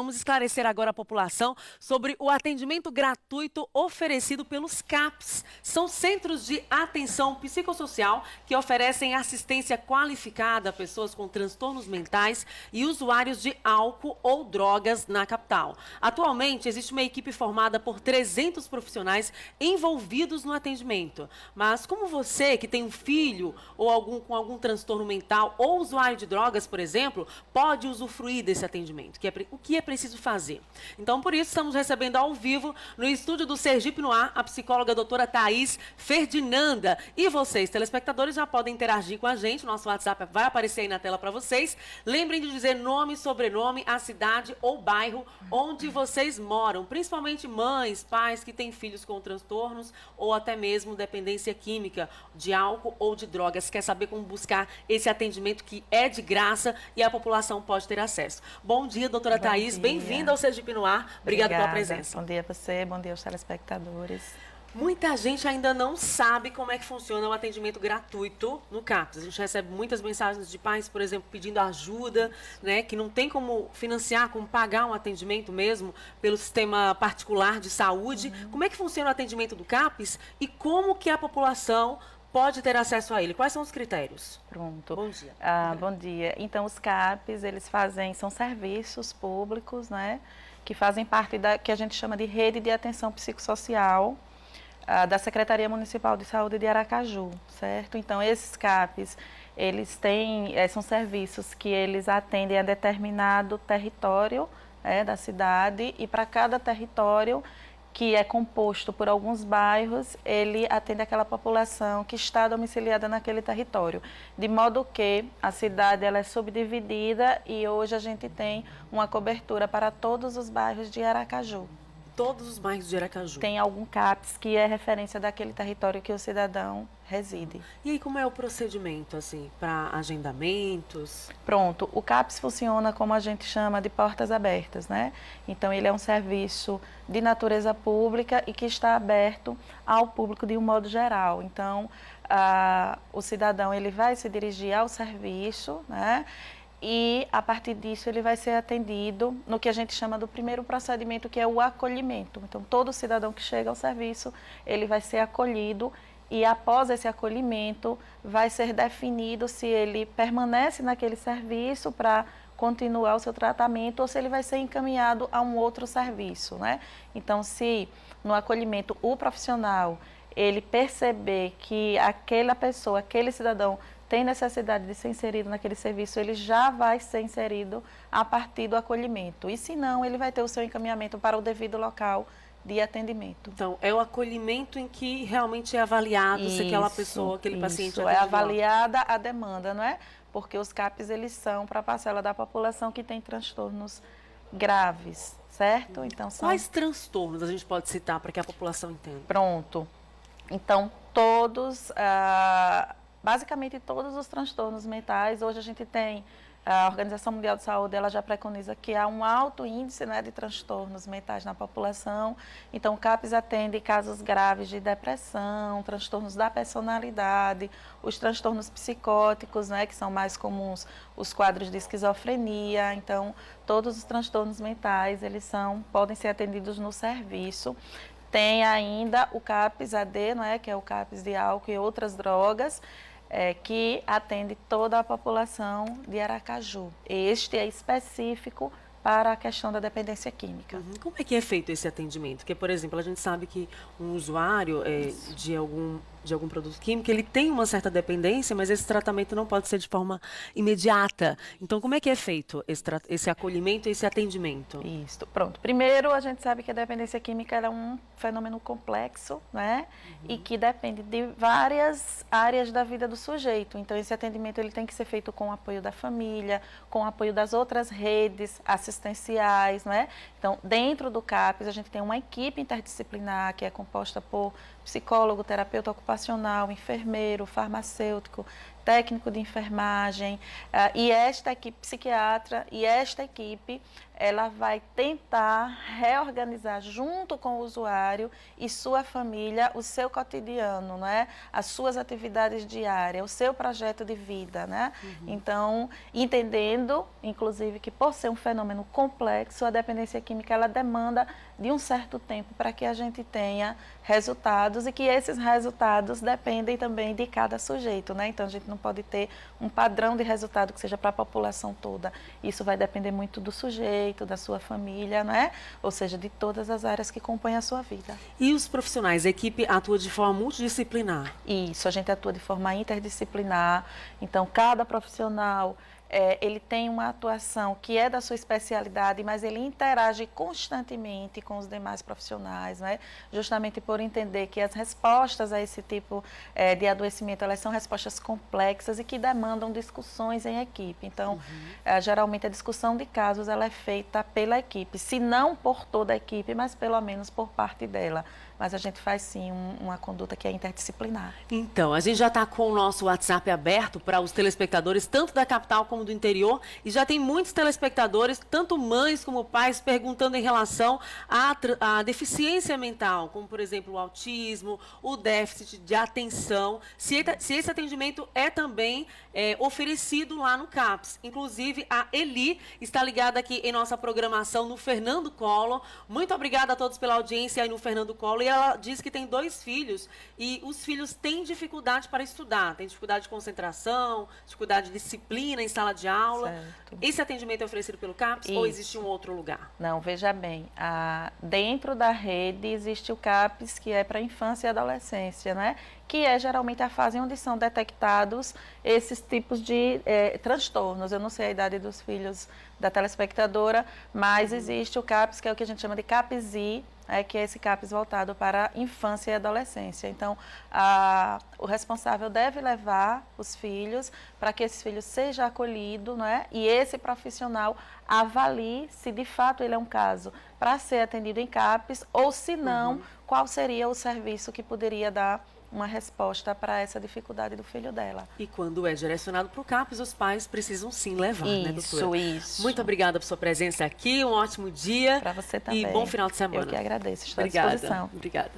Vamos esclarecer agora a população sobre o atendimento gratuito oferecido pelos CAPs. São centros de atenção psicossocial que oferecem assistência qualificada a pessoas com transtornos mentais e usuários de álcool ou drogas na capital. Atualmente, existe uma equipe formada por 300 profissionais envolvidos no atendimento. Mas como você, que tem um filho ou com algum transtorno mental ou usuário de drogas, por exemplo, pode usufruir desse atendimento? O que é preciso fazer? Então, por isso, estamos recebendo ao vivo, no estúdio do Sergipe no Ar, a psicóloga doutora Thaís Ferdinanda. E vocês, telespectadores, já podem interagir com a gente. Nosso WhatsApp vai aparecer aí na tela para vocês. Lembrem de dizer nome, sobrenome, a cidade ou bairro onde vocês moram. Principalmente mães, pais que têm filhos com transtornos ou até mesmo dependência química de álcool ou de drogas. Quer saber como buscar esse atendimento que é de graça e a população pode ter acesso. Bom dia, doutora Thaís. Bem-vinda ao Sergipe no Ar. Obrigada pela presença. Bom dia a você, bom dia aos telespectadores. Muita gente ainda não sabe como é que funciona o atendimento gratuito no CAPS. A gente recebe muitas mensagens de pais, por exemplo, pedindo ajuda, né, que não tem como financiar, como pagar um atendimento mesmo pelo sistema particular de saúde. Como é que funciona o atendimento do CAPS e como que a população pode ter acesso a ele? Quais são os critérios? Pronto. Bom dia. Bom dia. Então, os CAPs, são serviços públicos, né, que fazem parte da que a gente chama de rede de atenção psicossocial da Secretaria Municipal de Saúde de Aracaju, certo? Então, esses CAPs, são serviços que eles atendem a determinado território da cidade e para cada território que é composto por alguns bairros, ele atende aquela população que está domiciliada naquele território. De modo que a cidade ela é subdividida e hoje a gente tem uma cobertura para todos os bairros de Aracaju. Todos os bairros de Aracaju. Tem algum CAPS que é referência daquele território que o cidadão reside. E aí, como é o procedimento, assim, para agendamentos? Pronto, o CAPS funciona como a gente chama de portas abertas, né? Então, ele é um serviço de natureza pública e que está aberto ao público de um modo geral. Então, o cidadão, ele vai se dirigir ao serviço, né? E, a partir disso, ele vai ser atendido no que a gente chama do primeiro procedimento, que é o acolhimento. Então, todo cidadão que chega ao serviço, ele vai ser acolhido e, após esse acolhimento, vai ser definido se ele permanece naquele serviço para continuar o seu tratamento ou se ele vai ser encaminhado a um outro serviço, né? Então, se no acolhimento o profissional, ele perceber que aquela pessoa, aquele cidadão, tem necessidade de ser inserido naquele serviço, ele já vai ser inserido a partir do acolhimento. E se não, ele vai ter o seu encaminhamento para o devido local de atendimento. Então, é o acolhimento em que realmente é avaliado se aquela pessoa, aquele paciente... É avaliada a demanda, não é? Porque os CAPs, eles são para a parcela da população que tem transtornos graves, certo? Então, Quais transtornos a gente pode citar para que a população entenda? Pronto. Então, basicamente todos os transtornos mentais, hoje a gente tem, a Organização Mundial de Saúde, ela já preconiza que há um alto índice, né, de transtornos mentais na população. Então, o CAPS atende casos graves de depressão, transtornos da personalidade, os transtornos psicóticos, né, que são mais comuns, os quadros de esquizofrenia. Então, todos os transtornos mentais, podem ser atendidos no serviço. Tem ainda o CAPS-AD, não é? Que é o CAPS de álcool e outras drogas, que atende toda a população de Aracaju. Este é específico para a questão da dependência química. Como é que é feito esse atendimento? Porque, por exemplo, a gente sabe que um usuário de algum produto químico, ele tem uma certa dependência, mas esse tratamento não pode ser de forma imediata. Então, como é que é feito esse acolhimento e esse atendimento? Isso, pronto. Primeiro, a gente sabe que a dependência química é um fenômeno complexo, né? E que depende de várias áreas da vida do sujeito. Então, esse atendimento ele tem que ser feito com o apoio da família, com o apoio das outras redes assistenciais, não é? Então, dentro do CAPS, a gente tem uma equipe interdisciplinar que é composta por psicólogo, terapeuta ocupacional, enfermeiro, farmacêutico, técnico de enfermagem, e esta equipe psiquiatra e esta equipe, ela vai tentar reorganizar junto com o usuário e sua família o seu cotidiano, né? As suas atividades diárias, o seu projeto de vida, né? Então, entendendo, inclusive, que por ser um fenômeno complexo, a dependência química ela demanda de um certo tempo para que a gente tenha resultados e que esses resultados dependem também de cada sujeito, né? Então, a gente não pode ter um padrão de resultado que seja para a população toda. Isso vai depender muito do sujeito, da sua família, né? Ou seja, de todas as áreas que compõem a sua vida. E os profissionais? A equipe atua de forma multidisciplinar? Isso, a gente atua de forma interdisciplinar. Então, cada profissional ele tem uma atuação que é da sua especialidade, mas ele interage constantemente com os demais profissionais, né? Justamente por entender que as respostas a esse tipo de adoecimento, elas são respostas complexas e que demandam discussões em equipe. Então, geralmente a discussão de casos ela é feita pela equipe, se não por toda a equipe, mas pelo menos por parte dela. Mas a gente faz sim uma conduta que é interdisciplinar. Então, a gente já está com o nosso WhatsApp aberto para os telespectadores, tanto da capital como do interior, e já tem muitos telespectadores, tanto mães como pais, perguntando em relação à deficiência mental, como, por exemplo, o autismo, o déficit de atenção, se esse atendimento é também oferecido lá no CAPS. Inclusive, a Eli está ligada aqui em nossa programação no Fernando Collor. Muito obrigada a todos pela audiência aí no Fernando Collor. E ela diz que tem 2 filhos e os filhos têm dificuldade para estudar, têm dificuldade de concentração, dificuldade de disciplina em sala de aula. Certo. Esse atendimento é oferecido pelo CAPS ou existe um outro lugar? Não, veja bem, dentro da rede existe o CAPS, que é para infância e adolescência, né? Que é geralmente a fase onde são detectados esses tipos de transtornos. Eu não sei a idade dos filhos da telespectadora, mas existe o CAPS, que é o que a gente chama de CAPS-I, que é esse CAPS voltado para infância e adolescência. Então, o responsável deve levar os filhos para que esse filho seja acolhido, não é? E esse profissional avalie se de fato ele é um caso para ser atendido em CAPS ou se não, qual seria o serviço que poderia dar uma resposta para essa dificuldade do filho dela. E quando é direcionado para o CAPS, os pais precisam sim levar, né, doutora? Isso. Muito obrigada por sua presença aqui, um ótimo dia. Para você também. E bom final de semana. Eu que agradeço, estou à Obrigada. disposição. Obrigada.